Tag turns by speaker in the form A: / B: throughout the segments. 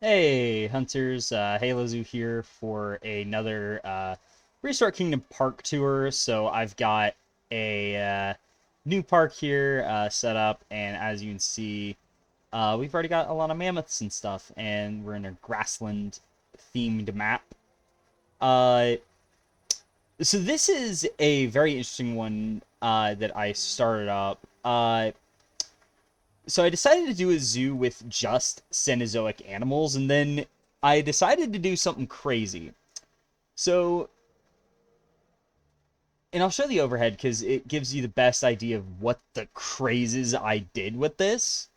A: Hey, hunters, HaloZoo here for another Prehistoric Kingdom park tour. So I've got a new park here set up, and as you can see, we've already got a lot of mammoths and stuff, and we're in a grassland themed map. Uh, so this is a very interesting one that I started up. So I decided to do a zoo with just Cenozoic animals, and then I decided to do something crazy. So, and I'll show the overhead because it gives you the best idea of what the crazes I did with this.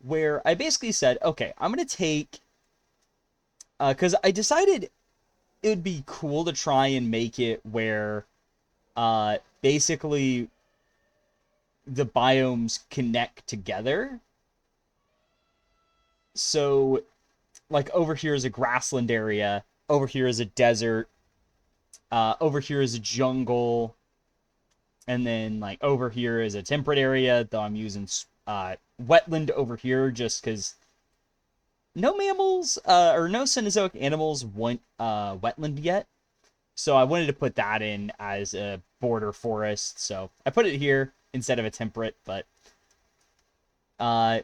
A: Where I basically said, okay, I'm gonna take, because I decided it would be cool to try and make it where, basically the biomes connect together. So, like over here is a grassland area, over here is a desert, over here is a jungle, and then like over here is a temperate area. Though I'm using wetland over here just because no mammals or no Cenozoic animals want wetland yet. So I wanted to put that in as a border forest. So I put it here instead of a temperate. But uh,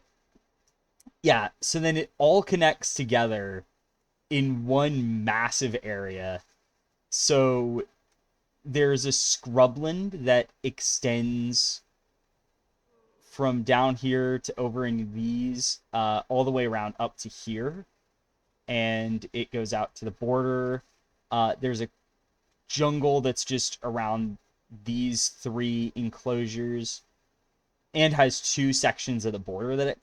A: yeah, so then it all connects together in one massive area. So there's a scrubland that extends from down here to over in these, all the way around up to here, and it goes out to the border. There's a jungle that's just around these three enclosures and has two sections of the border that it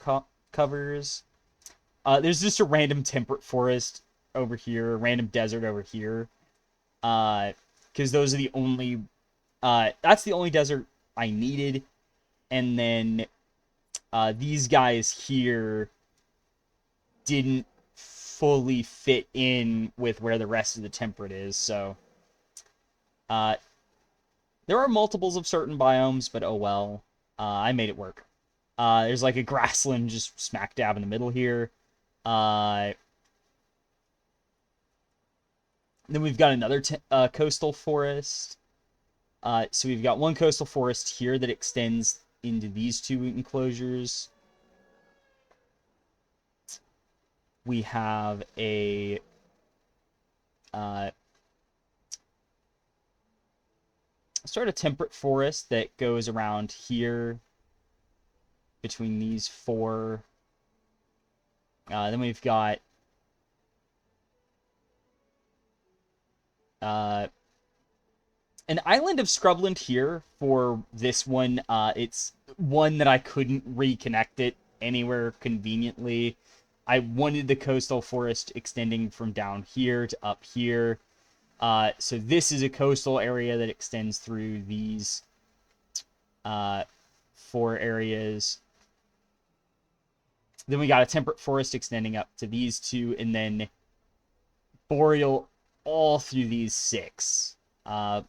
A: covers. There's just a random temperate forest over here, a random desert over here, because those are the only. That's the only desert I needed, and then these guys here didn't fully fit in with where the rest of the temperate is. So uh, there are multiples of certain biomes, but oh well. I made it work. There's like a grassland just smack dab in the middle here. Uh, then we've got another coastal forest. So we've got one coastal forest here that extends into these two enclosures. We have a uh, sort of temperate forest that goes around here between these four. Then we've got uh, an island of scrubland here for this one. It's one that I couldn't reconnect it anywhere conveniently. I wanted the coastal forest extending from down here to up here. So this is a coastal area that extends through these uh, four areas. Then we got a temperate forest extending up to these two, and then boreal all through these six. It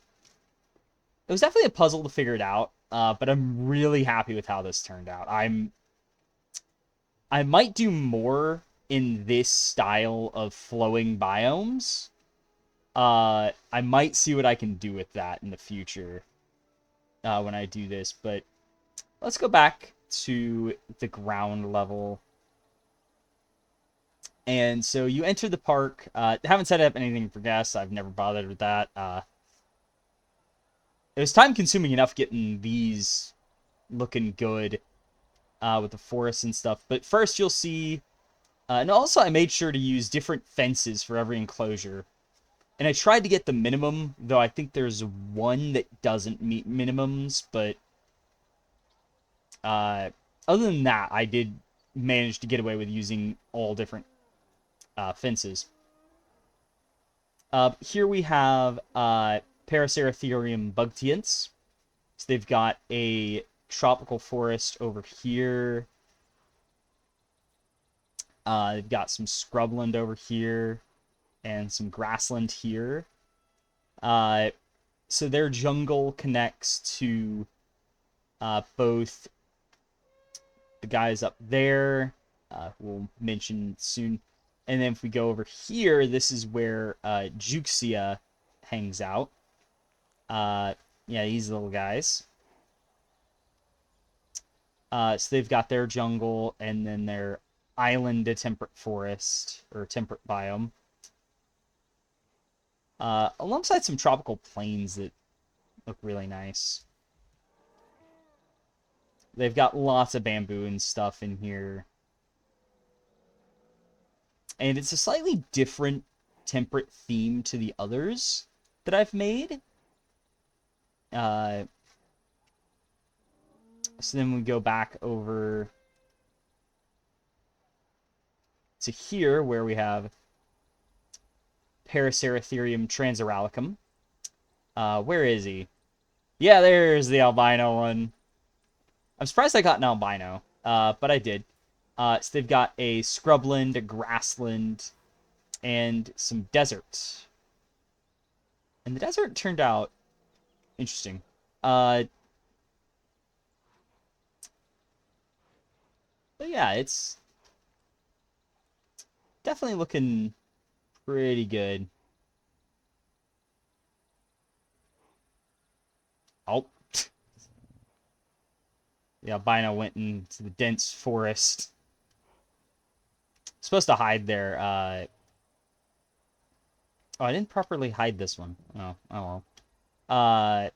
A: was definitely a puzzle to figure it out, but I'm really happy with how this turned out. I might do more in this style of flowing biomes. I might see what I can do with that in the future when I do this, but let's go back to the ground level. And so you enter the park. Haven't set up anything for guests. I've never bothered with that. It was time consuming enough getting these looking good with the forests and stuff. But first you'll see, and also I made sure to use different fences for every enclosure. And I tried to get the minimum, though I think there's one that doesn't meet minimums. But uh, other than that, I did manage to get away with using all different fences. Here we have Paraceratherium bugtians. So they've got a tropical forest over here. They've got some scrubland over here and some grassland here. Uh, so their jungle connects to both the guys up there, we'll mention soon, And then if we go over here, this is where Juxia hangs out. Yeah, these little guys. So they've got their jungle and then their island to temperate forest or temperate biome. Alongside some tropical plains that look really nice. They've got lots of bamboo and stuff in here. And it's a slightly different temperate theme to the others that I've made. So then we go back over to here where we have Paraceratherium transiralicum. Where is he? Yeah, there's the albino one. I'm surprised I got an albino, but I did. So they've got a scrubland, a grassland, and some desert. And the desert turned out interesting. But yeah, it's definitely looking pretty good. Oh. The albino went into the dense forest. Supposed to hide there. Oh, I didn't properly hide this one. Oh well.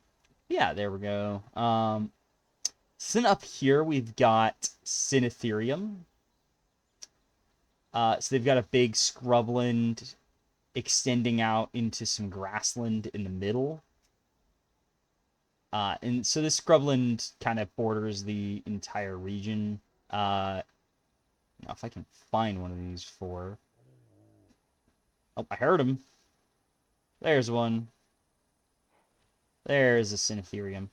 A: Yeah, there we go. So then up here we've got Cenotherium. So they've got a big scrubland extending out into some grassland in the middle. And so this scrubland kind of borders the entire region. If I can find one of these four. Oh, I heard him. There's one. There's a Cenotherium.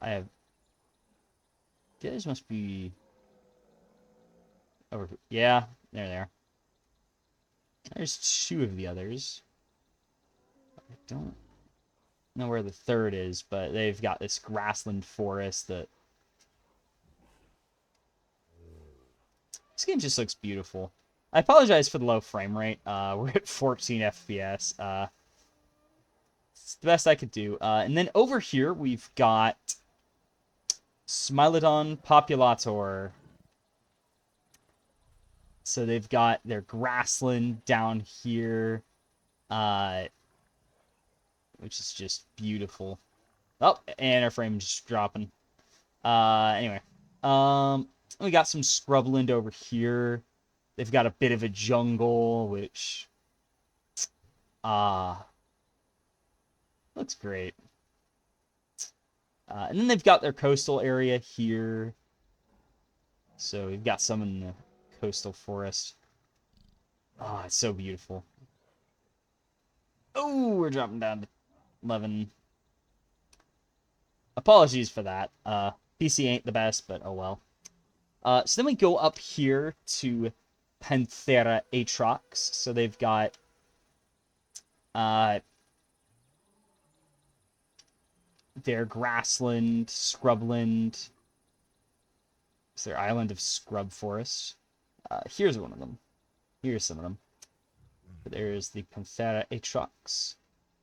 A: I have... The others must be... over here. Yeah, there they are. There's two of the others. I don't know where the third is, but they've got this grassland forest that... This game just looks beautiful. I apologize for the low frame rate. We're at 14 FPS. It's the best I could do. And then over here, we've got Smilodon populator. So they've got their grassland down here, which is just beautiful. Oh, and our frame just dropping. Anyway, we got some scrubland over here. They've got a bit of a jungle, which looks great. And then they've got their coastal area here. So we've got some in the coastal forest. Oh, it's so beautiful. Oh, we're dropping down to 11. Apologies for that. PC ain't the best, but oh well. So then we go up here to Panthera atrox. So they've got their grassland, scrubland. It's their island of scrub forest. Here's one of them. Here's some of them. There's the Panthera atrox.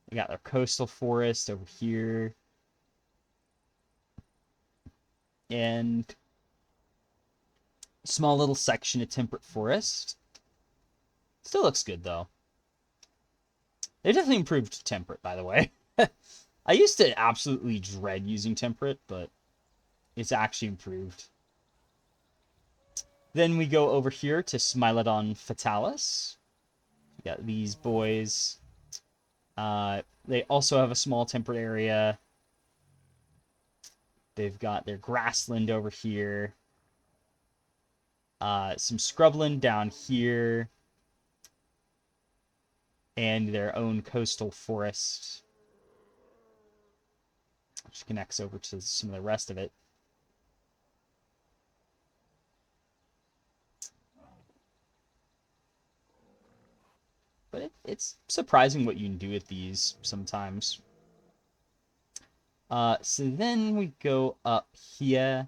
A: They got their coastal forest over here. And small little section of temperate forest. Still looks good, though. They definitely improved temperate, by the way. I used to absolutely dread using temperate, but it's actually improved. Then we go over here to Smilodon fatalis. We got these boys. They also have a small temperate area. They've got their grassland over here. Some scrubland down here. And their own coastal forest, which connects over to some of the rest of it. But it's surprising what you can do with these sometimes. So then we go up here.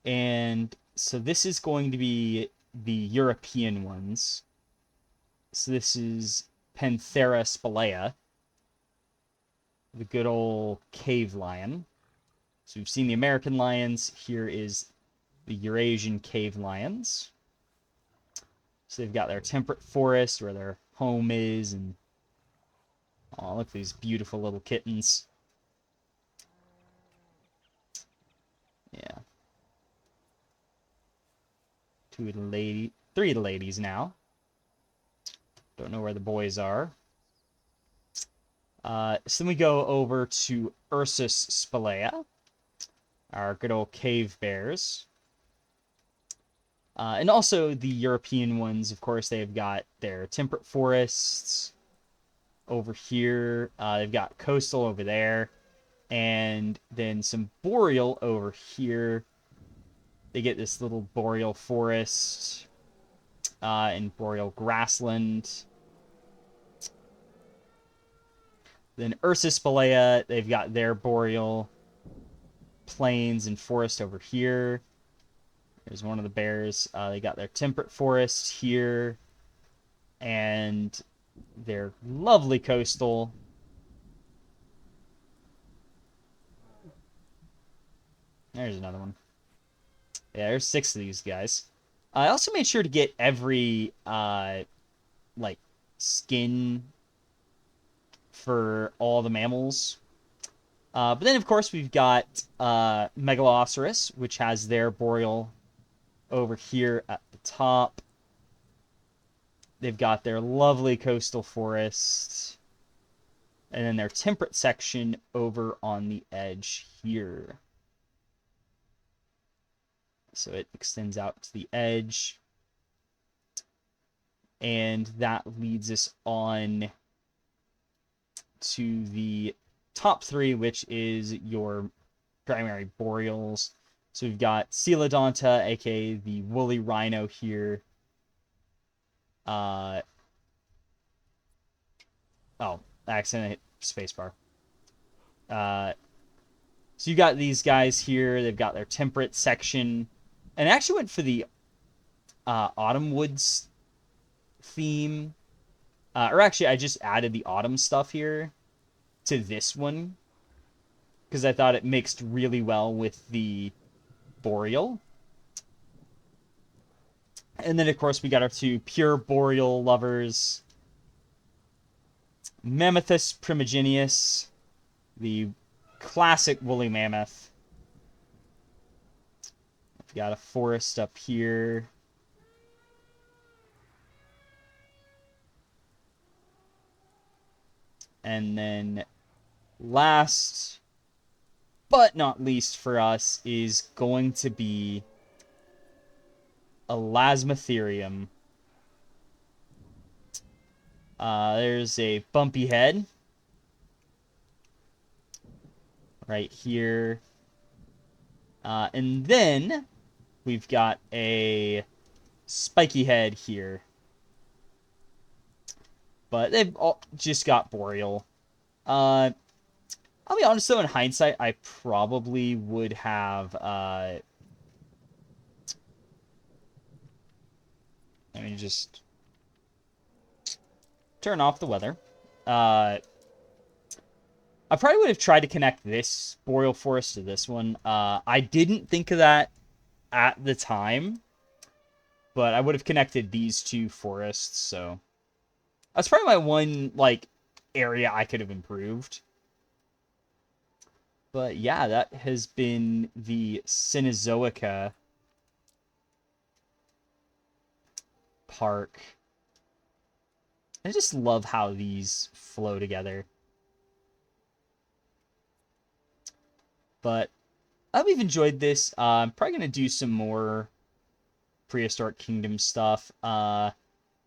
A: And so this is going to be the European ones. So this is Panthera spelaea, the good old cave lion. So we've seen the American lions. Here is the Eurasian cave lions. So they've got their temperate forest where their home is, and oh, look at these beautiful little kittens. Yeah. Three of the ladies now. Don't know where the boys are. So then we go over to Ursus spelaea, our good old cave bears. And also the European ones, of course, they've got their temperate forests over here. They've got coastal over there. And then some boreal over here. They get this little boreal forest and boreal grassland. Then Ursus spelaea, they've got their boreal plains and forest over here. There's one of the bears. They got their temperate forest here. And their lovely coastal. There's another one. Yeah, there's 6 of these guys. I also made sure to get every, like, skin for all the mammals. But then, of course, we've got Megaloceros, which has their boreal over here at the top. They've got their lovely coastal forest. And then their temperate section over on the edge here. So it extends out to the edge. And that leads us on to the top 3, which is your primary boreals. So we've got Coelodonta, aka the woolly rhino here. Oh, I accidentally hit spacebar. So you got these guys here. They've got their temperate section. And I actually went for the autumn woods theme. Or actually, I just added the autumn stuff here to this one, because I thought it mixed really well with the boreal. And then, of course, we got our 2 pure boreal lovers. Mammothus primigenius, the classic woolly mammoth. We've got a forest up here. And then last but not least for us is going to be Elasmotherium. There's a bumpy head right here. And then we've got a spiky head here. But they've all just got boreal. I'll be honest, though, in hindsight, I probably would have... let me just turn off the weather. I probably would have tried to connect this boreal forest to this one. I didn't think of that at the time, but I would have connected these 2 forests, so... That's probably my one, like, area I could have improved. But yeah, that has been the Cenozoica park. I just love how these flow together. But I've enjoyed this. I'm probably going to do some more Prehistoric Kingdom stuff.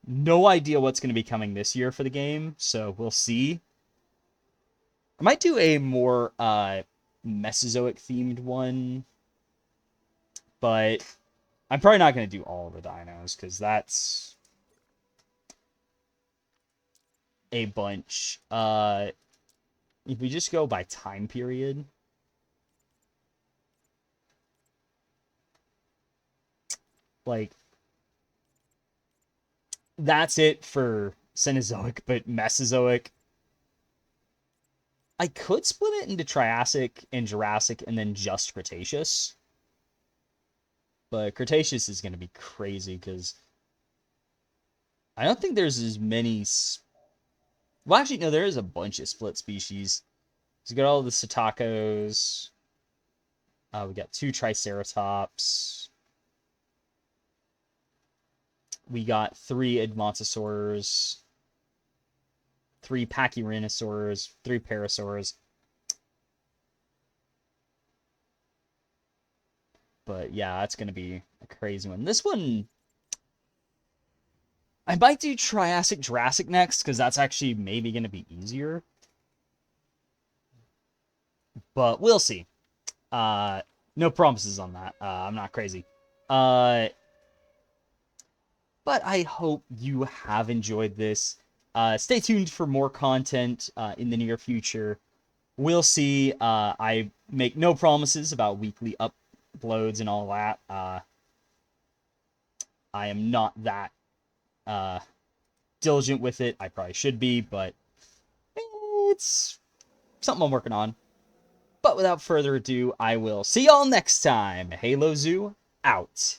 A: No idea what's going to be coming this year for the game, so we'll see. I might do a more Mesozoic themed one, but I'm probably not going to do all the dinos, because that's a bunch. If we just go by time period, like, that's it for Cenozoic, but Mesozoic. I could split it into Triassic and Jurassic and then just Cretaceous. But Cretaceous is going to be crazy because I don't think there's as many. Well, actually, no, there is a bunch of split species. So we got all the Psittacos. We got 2 Triceratops. We got 3 Edmontosaurs. 3 Pachyrhinosaurs. 3 Parasaurs. But yeah, that's going to be a crazy one. This one, I might do Triassic Jurassic next, because that's actually maybe going to be easier. But we'll see. No promises on that. I'm not crazy. But I hope you have enjoyed this. Stay tuned for more content in the near future. We'll see. I make no promises about weekly uploads and all that. I am not that diligent with it. I probably should be, but it's something I'm working on. But without further ado, I will see y'all next time. HaloZoo out.